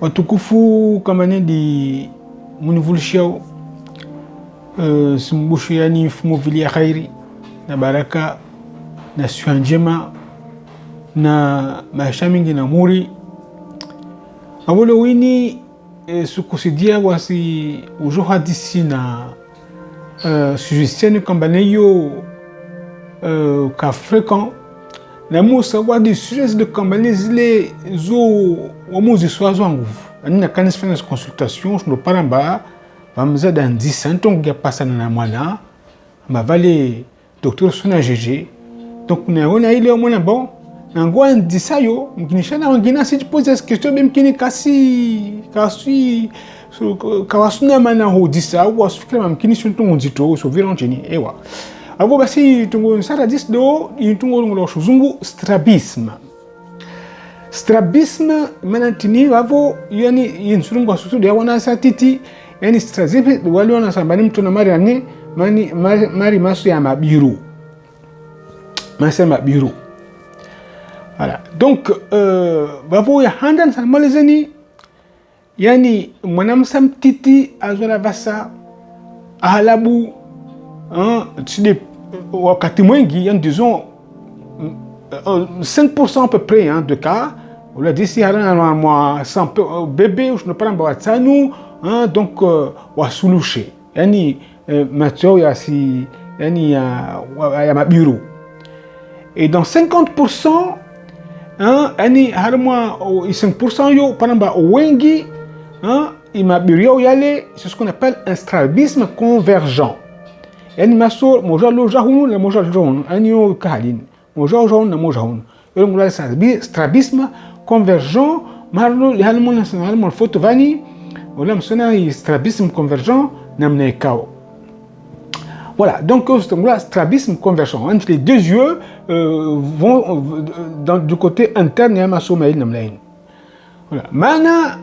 watukufu kama di munivulishao simbushu yani fumuvilia khairi na baraka na siha njema na maisha mingi na muri awolo wini sukusidia wasi ujo hadisi na sugestioni kamba neyo ka fréquent na musa wadi sugesti de kamba zile zo wamuzi swazo nguvu anina kanis fanya consultation no paramba vamza dan 10 ans ya passa na mwana ma vale docteur sona GG donc na ona ile mwana bon nango andisa yo mkinishana wengine si pose question même kini kasi kawasuna mana hodisa au asifikira mkinisho ntungo nzito so vironjeni ewa abo basi tungo sara dis do intungo ngolo shuzungu strabisme manatini wavo yani insurungu asusu ya wana satiti yani strabisme wali wana sambani mtu na mari ane mari masu ya mabiru voilà donc wavo ya handan salmalizeni yani mwanamsa mtiti azola vasa ahalabu tside wakati mwingi yani disons 5% à peu près de cas on l'a dit si harana moi sans bébé je ne parle pas tsanu donc wa suluche yani matio ya si yani ya mabiru et dans 50% yani harama 5% yo paramba wengi imabiru yale c'est ce qu'on appelle un strabisme convergent yani maso moja lo jahunu la moja jaune anio kalin moja jaune na moja jaune yolo ngula strabisme convergent marlo li halmo national mon photo vani wala msona strabisme convergent namne kao. Voilà, donc ngula strabisme convergent entre les deux yeux vont du côté interne ya maso mail namlain. Voilà, mana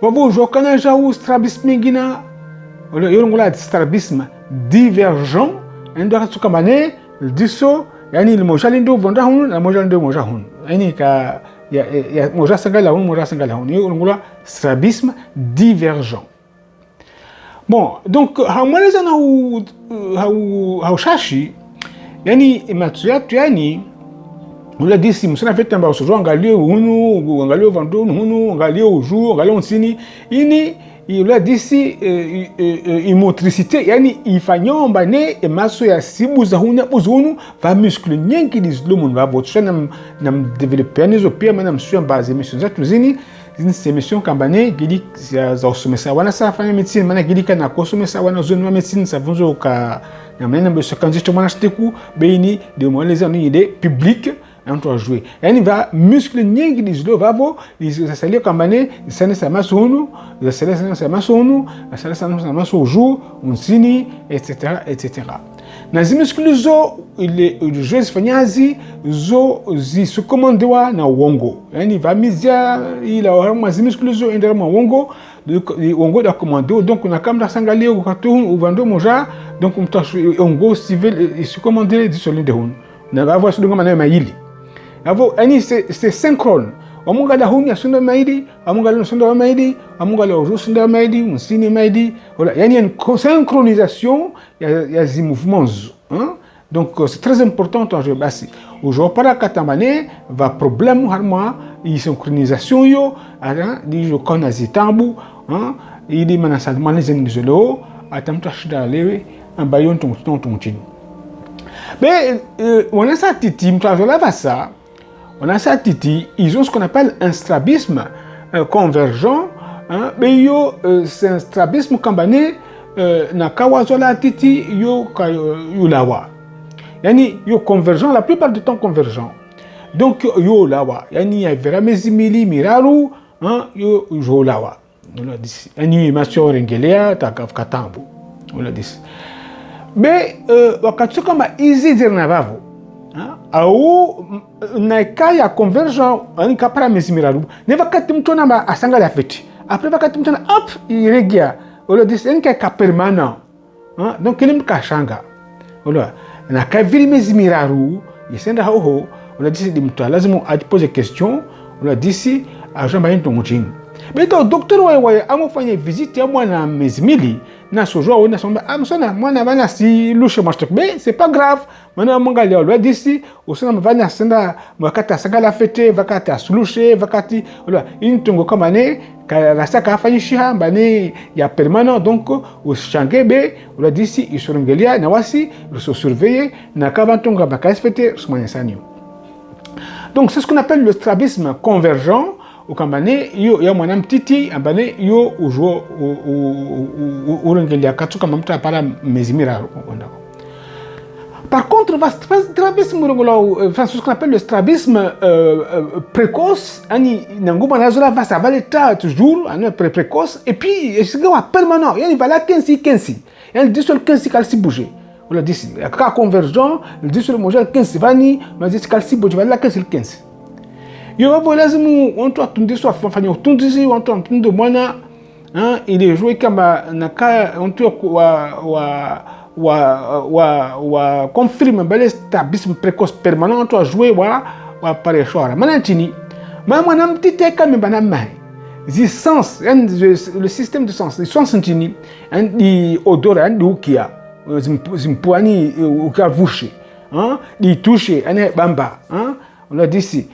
wabo jokana jawu strabisme gina wala yolo ngula strabisme divergent ndo kasukamane diso yani le moja lindo vonda hunu na moja lindo moja hunu yani ka ya moja sangala hunu yolo ngula strabisme divergent. Bon, donc hamweleza na haushashi yani matuyatu yani ula disi msana fete mba usojo angalie hunu angalie vando hunu angalie uju angalie nsini ini ula disi imotricité yani ifanyomba ne emaso ya sibu za hunu buzunu va muscle nyenki dizlo mun va botsa na développer nizo pia mana msua base mission za tuzini zini mission kambane gidi za usomesa wana safanya medicine mana gidi kana kosomesa wana zone wa medicine savunzo ka na mena be sokanjito mana steku beini de moleza ni ide public entre jouer yani va muscle nyingi dizlo vavo isasalia kambane isane sama sonu isasalia sama sonu isasalia sama soju unsini etc na zimuscle zo ile jouer fanyazi zo zi commandewa na wongo yani va mizia ila harma zimuscle zo endera ma wongo wongo da commando donc na kamda sangali au carton ou vando moja donc wongo civil se commander disolinde hun na va voir sudunga mana maili avo ani c'est synchrone amunga da huni asunda maidi amunga lo sunda maidi amunga lo sunda maidi unsini maidi voilà yani une synchronisation ya zi mouvements donc c'est très important en jeu basi ojo para katamane va problème harma i synchronisation yo ara di jo kona zitambu ili manasa maneze ndizolo atamta shida lewe ambayon tonchini mais on a ça titi mtazola vasa on a ça titi ils ont ce qu'on appelle un strabisme convergent mais yo c'est un strabisme kambane na kawazola titi yo lawa yani yo convergent la plupart du temps convergent donc yo lawa yani ya vraiment zimili miraru yo lawa on a dit yani masio rengelea takatambu on a dit mais wakati kama easy dirna vavo au na kaya convergent ani kapara mesimiraru ne wakati mtu na asanga la feti après wakati mtu na up iregia on a dit en ka permanent donc ele mkashanga voilà na ka vile mesimiraru yesenda ho on a dit de mtu lazima ajipose question on a dit si ajamba yento mutini Beto docteur wa amofanya visite ya mwana miezi mbili na sojo ona somba amsona mwana bana si lushe mashtok be c'est pas grave mwana mwangalia olwa disi usana mvanya senda wakati asangala fete wakati asulushe wakati olwa intungo kama ne rasa kafanyisha mbane ya permanent donc ushangebe olwa disi isorongelia na wasi se surveiller na kavantonga bakasi fete sumanya sanyo. Donc c'est ce qu'on appelle le strabisme convergent. Au Kambane, il y a un petit ambane, il y a un katsuka mamta para mezimira. Par contre, ce qu'on appelle le strabisme précoce, ça va l'état toujours, précoce, et puis c'est permanent, il va là 15, il y a 10 sur 15 qui bouger. On l'a dit, il y a un convergent, il dit sur le modèle 15 vani, on a dit qu'il va là 15. Yo lazimu watu atundiswa afanya utundizi watu mtundo mwana ile jouer kama naka watu wa confirme bale strabisme précoce permanent watu jouer wa pare shora manantini mwana mtite kama bana mai zi sens le système de sens les sens ntini ndi odora ndi ukia zimpuani ukavushi di toucher ane bamba on a dit ici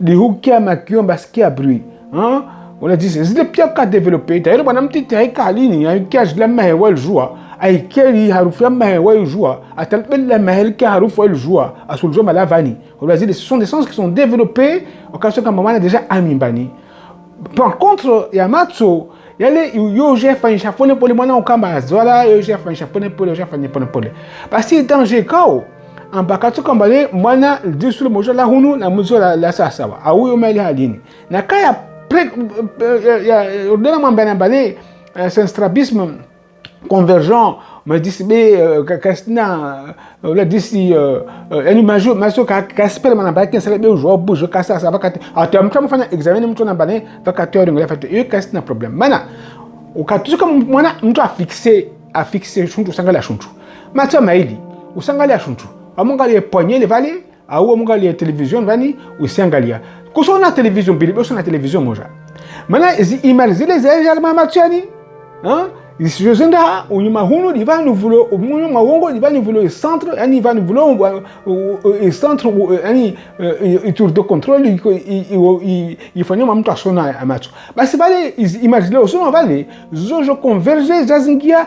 les hukia makion baskia bruit on a dit c'est le pire qu'a développé d'ailleurs bonam tite ay kalini ay kiaj la mahe wal joie ay keri harufu la mahe wal joie atal bel la mahe ki harufu wal joie asul joma la vani on a dit ce sont des sens qui sont développés au cas où maman a déjà amimbani. Par contre yamatsu yale yo chef en japonais pour les mwana okamba zola yo chef en japonais pour le chef en japonais parce que danger kao ambakatu kambale mwana disu le moja la hunu na muzo la sasawa au yo mali halini na kaya ya ordena mambana bale c'est un strabisme convergent me dit be kasna la disi eni majo kasper mana ba ken selebe jo bujo kasa sa bakati atamta mfanya examen mtu na bale vakati yo ngela fete yo kasna problème mana ukatuka mwana mtu a fixé shuntu sangala shuntu macha maili usangalia shuntu amungalia poignet vale au amungalia télévision vani usiangalia kusona télévision bili kusona télévision moja mana izi image zile zile machani je zenda unyuma hunu diva nous voulons unyuma wongo diva nous voulons centre ani va nous voulons centre ani tour de contrôle il faut nyuma mtu asona amacho basi vale image leo sona vale zo converger jazingia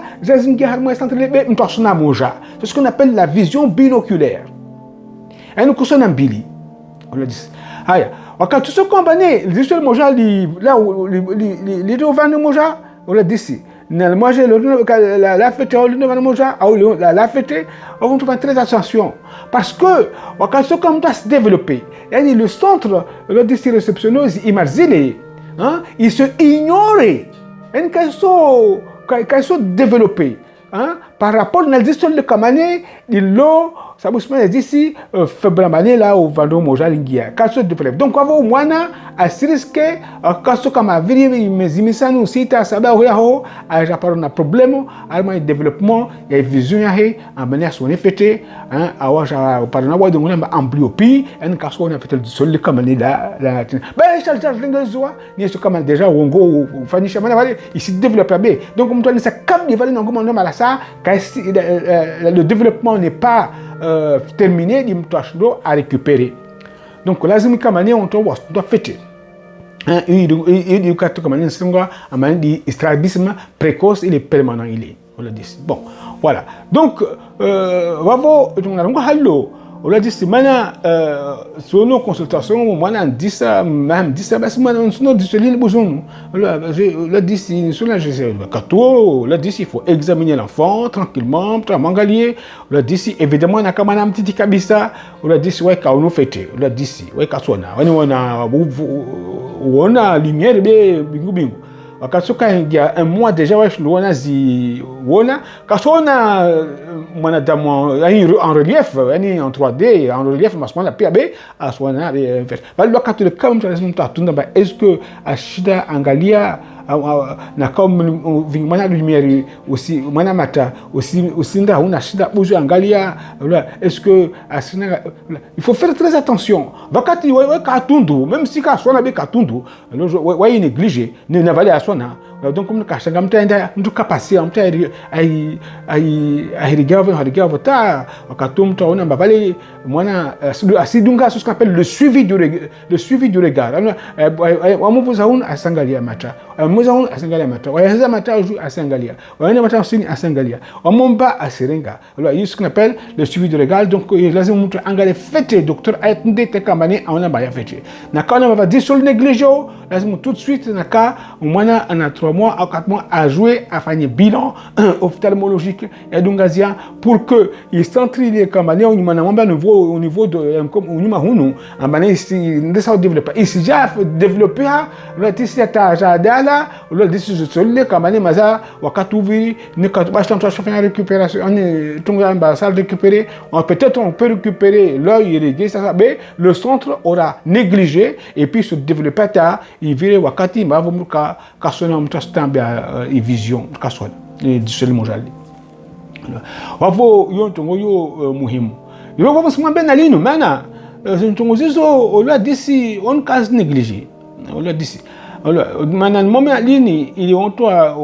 harmonie centre le mtu asona moja c'est ce qu'on appelle la vision binoculaire ani kusona mbili on le dit haya wakati sio kwamba ne lisho moja li do vanu moja on le dit moi j'ai la fête la fête on va faire très attention parce que quand ce comme ça se développer le centre le district réceptionnel imagine il se ignorait quand sont développés par rapport à l'histoire de Kamane de l'eau ça vous se d'ici février là au Vando Moja Lingia quand développe donc avant mwana à risque quand comme a viri mes imisanu sita saba ho a japon na problème alma développement il y a vision ya he en manière son effet awa ja par na wadi ngona amblyopie en kaso na fait sur le Kamane là ben charge lingozoa ni ce comme déjà wongo fanisha mana vale il se développe bien donc comme toi ça cap de vale ngoma na ça le développement n'est pas terminé, il doit à récupérer. Donc, lazima kama ni on doit fêter. Il cas comme un singa, un strabisme précoce, il est permanent, il est. On l'a dit. Bon, voilà. Donc, bravo, on a un hallo. On l'a dit, c'est maintenant, sur nos consultations, on a dit ça, même dit ça, parce que on a dit, c'est l'île besoin. On l'a dit, sur la gestion, on l'a dit, il faut examiner l'enfant tranquillement, mangalier. On l'a dit, évidemment, on a comme un petit cabissa. On l'a dit, ouais, quand on fait, on l'a dit, ouais, quand on a lumière, bingo bingo. Wakati il y a un mois déjà ouais luona zi wona kasona mwanadamu en relief yani en 3D en relief masmana PAB aswana faire bali wakati le kama mtu lazima mtatunda ba est-ce que ashida angalia na comme vingmana lumière aussi mana mata aussi nda una shida buzo angalia est-ce que il faut faire très attention wakati wa katundu même si ka sona be katundu wa négliger ne navale asona donc comme kashanga mtaenda mtu kapasi mtaenda harigawa ta wakati mtu aona mbavale mwana asidunga ce qu'on appelle le suivi du regard wamuvuza un asangalia mata wamuvuza un asangalia mata wayaza mata ju asangalia waenda mata usini asangalia wamomba asirenga alors il ce qu'on appelle le suivi du regard donc lazima mtu angalie fete docteur ayatende tekambani aona baya fete na kana va dire sur le négligé lazima tout de suite na ka mwana ana 3 mois à 4 mois à jouer à faire un bilan ophtalmologique et d'ungazia pour que il s'entraîne comme année au niveau de comme au niveau hunu amane si ndesa développer ici déjà développer le tisi ta jadala le tisi solide comme année maza wakati uvi ne quand ba chanta faire récupération on est tunga ba salle récupérer peut-être on peut récupérer l'œil irrigué ça mais le centre aura négligé et puis se développer ta il vire wakati ma vomuka kasona mtastambia vision kasona disele mojali wavo yontongo yo muhimu yo wavo simambe na lino mana ntongo zizo ola disi on cas négligé ola disi mana moment lini il on toi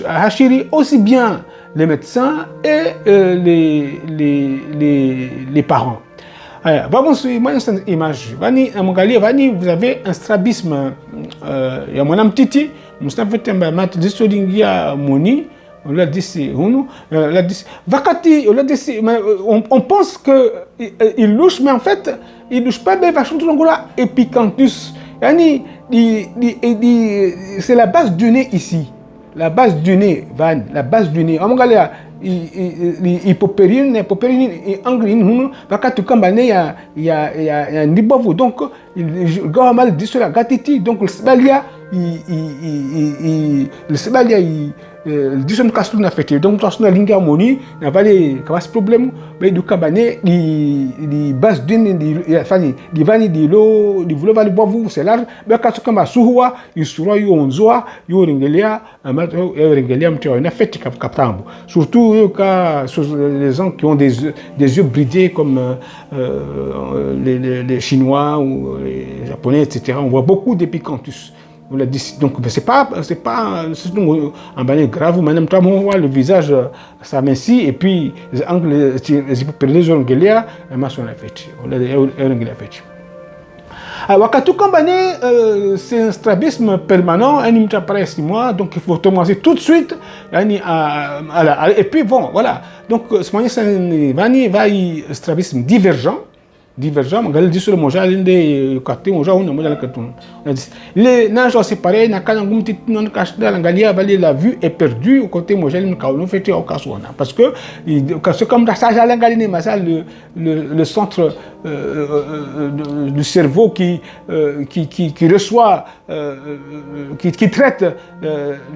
hashiri aussi bien les médecins et les parents. Vamos sur une image. Vous avez un strabisme. Il y a mon âme titi. Mustafa Temba mat disolingia moni. On l'a dit, Vakati, on pense que il louche, mais en fait, il louche pas bien. Vachon Tongola epicanthus. Yani, c'est la base du nez ici. La base du nez, Van, la base du nez. Hypopérine, angline, Vakati Kambane, il y a un nibovo. Donc, il gagne mal dit sur la gatiti. Donc, le sebalia, le disons que ça n'a fait donc ça n'a linga moni n'a pas les problème mais du cabanet les bases d'une fani di vani di lo di vouloir aller boire c'est large mais quand ça comme suwa il sera yo onzoa yo rengelia amato yo rengelia mtio na fait captambo surtout les gens qui ont des yeux bridés comme les chinois ou les japonais etc. On voit beaucoup d'épicanthus. Donc c'est pas un balai grave, madame toi le visage s'amincit et puis les angles les ongles maçon la fait wakati kambane c'est un strabisme permanent un imita après 6 mois donc il faut commencer tout de suite et puis bon voilà donc ce moment c'est va strabisme divergent magal dit sur le mondial de côté mondial on mondial carton les nages séparés na kana ngumti non kashda langalia vali la vue est perdue au côté mondial nous kaolo fait au kasona parce que comme ça ja langaline mais ça le centre du cerveau qui reçoit qui traite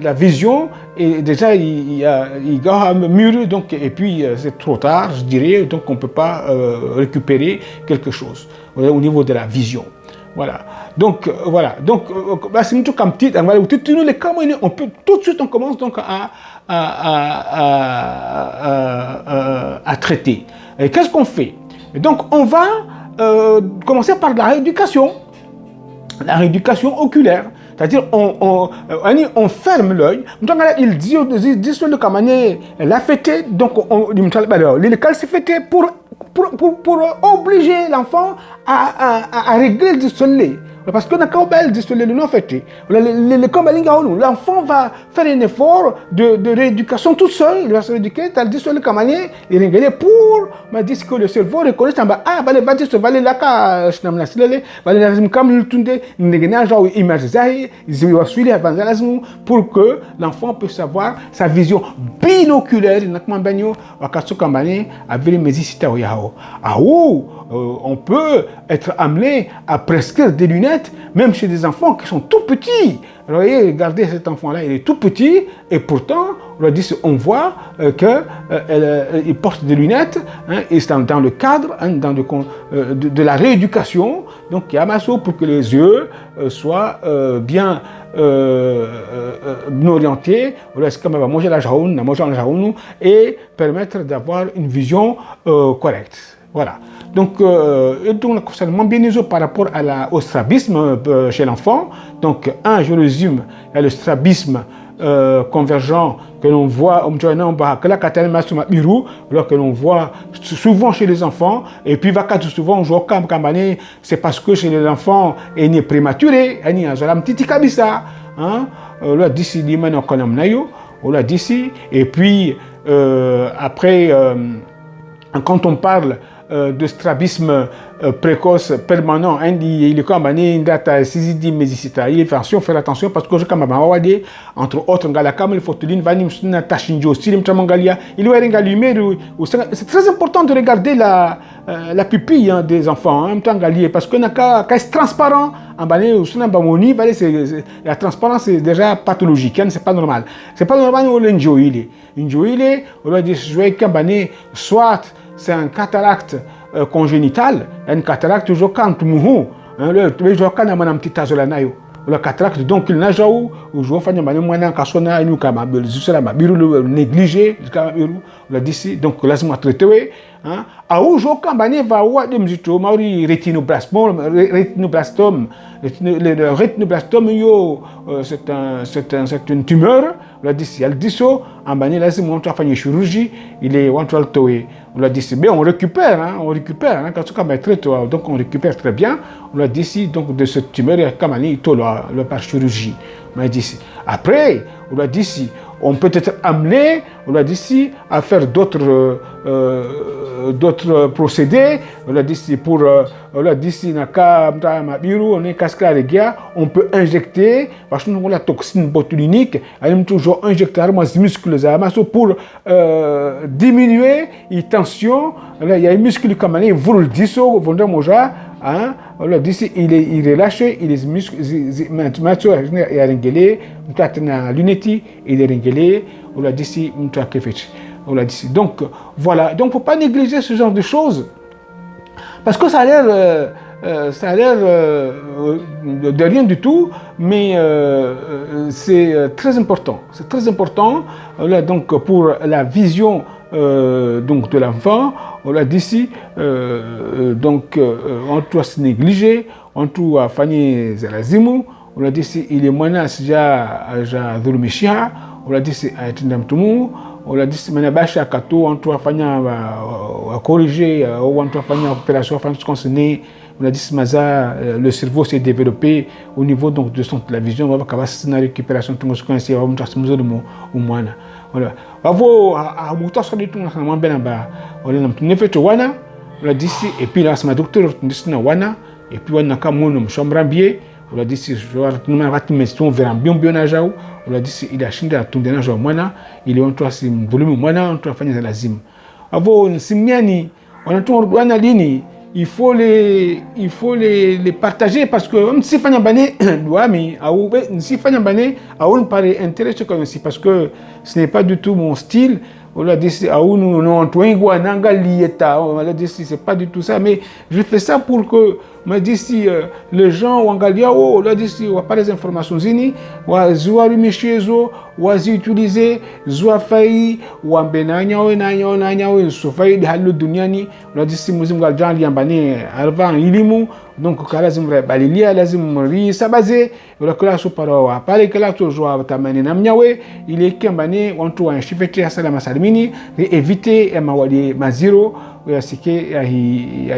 la vision et déjà il a mûri donc et puis c'est trop tard je dirais donc on peut pas récupérer quelque chose au niveau de la vision. Voilà. Donc c'est tout comme petit. Les cas on peut tout de suite on commence donc à traiter. Et qu'est-ce qu'on fait? Et donc on va commencer par la rééducation oculaire. C'est-à-dire on ferme l'œil. Donc il dit sur le camanier la fêté donc le calcifété pour obliger l'enfant à régler le soleil. Parce que dans le soleil non fait, l'enfant va faire un effort de rééducation tout seul, il va se rééduquer, tandis que le camanier il régler pour me dire que le cerveau reconnaît en bas va dire se valer là ka shnamna silele va comme le tunde n'engena genre image zai il va suivre avant pour que l'enfant puisse savoir sa vision binoculaire nakman banyo wakaso camanier avec mesisita yao on peut être amené à prescrire des lunettes lunettes, même chez des enfants qui sont tout petits. Alors, voyez, regardez cet enfant-là, il est tout petit, et pourtant, on voit qu'il porte des lunettes, hein, et c'est dans le cadre de la rééducation, donc il y a masso pour que les yeux soient bien orientés, c'est comme manger la jaune, et permettre d'avoir une vision correcte. Voilà. Donc, concernant bien par rapport au strabisme chez l'enfant, donc, je résume, il y a le strabisme convergent que l'on voit, que l'on voit souvent chez les enfants, et puis souvent, c'est parce que chez les enfants, il est prématuré, et puis après, quand on parle de strabisme précoce permanent, il est comme il data sisidi mesicita. Il est attention, faire attention parce que je comme entre autres il faut te dire c'est très important de regarder la pupille des enfants parce que c'est transparent la transparence c'est déjà pathologique, c'est pas normal. C'est pas normal soit c'est un cataracte congénital, une cataracte toujours quand le cataracte donc il n'a jamais ou je fanya mwana kasona inu kama belzusela mabiru négligé la d'ici donc lazima traiter hein a où je kambane va wa de mzito mauri rétinoblastome le rétinoblastome yo c'est une tumeur la d'ici elle dit ça en bani lazima on faire une chirurgie il est on doit le on l'a dit bien on récupère quand tu comme traite donc on récupère très bien on l'a dit donc de cette tumeur comme ani le par chirurgie. Après, on l'a dit on peut être amené, on l'a dit à faire d'autres procédés. On l'a dit pour, on l'a dit on est casque on peut injecter parce que nous la toxine botulinique, elle toujours injecter les muscles pour diminuer les tensions. Là, il y a les muscles comme ils vous le disent, hein, on l'a dit il est relâché, il est muscles maintenant il est réglé, la lunette il est réglé, on l'a dit on l'a dit donc voilà, donc faut pas négliger ce genre de choses parce que ça a l'air de rien du tout, mais c'est très important là, donc pour la vision donc de l'enfant, on l'a dit ici, donc on doit se négliger, on doit faire zelazimu, on l'a dit ici, il est moins déjà dhulumishia, on l'a dit ici atindamtumu, on l'a dit ici manabasha kato, on doit faire corriger, on doit faire une opération, on a dit que le cerveau s'est développé au niveau donc de la vision, on va avoir une récupération de ce qu'on sait, on va avoir une voilà. On a dit et puis là c'est ma docteur wana et puis on a comme mon chambre bien on a dit si je vais nous mettre une mission vers bien on a dit il a chinda tunde na jo mwana il est on toi si volume mwana on toi fanya lazima avo simiani on a tout wana lini il faut les partager parce que même si fanya bane doami ou si fanya bane on paraît intéressé comme si parce que ce n'est pas du tout mon style. On l'a dit, c'est pas du tout ça, mais je fais ça pour que, m'a dit si les gens ou on l'a dit si on pas les informations zini, ou zoa rumichezo, ou utiliser, zoa failli, ou ambenanya ou sofai de halu duniani, on l'a dit si muzim galjan liambane alvan ilimu, donc kalazim balilia lazim ri sabaze, on la classe par appareil que là toujours tamane namnyawe, il est kambane on trouve un chifeté à salama salmini et éviter mawali maziro ya sike ya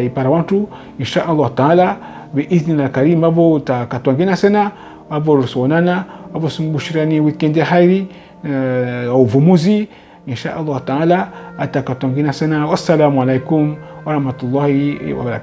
iparawantu inshallah taala biidhnillah karim abo takatwangina sana abo rusonana abo sumbushirani weekend hairi au vumuzi inshallah taala atakatwangina sana. Wassalamu alaikum wa rahmatullahi wa barakatuh.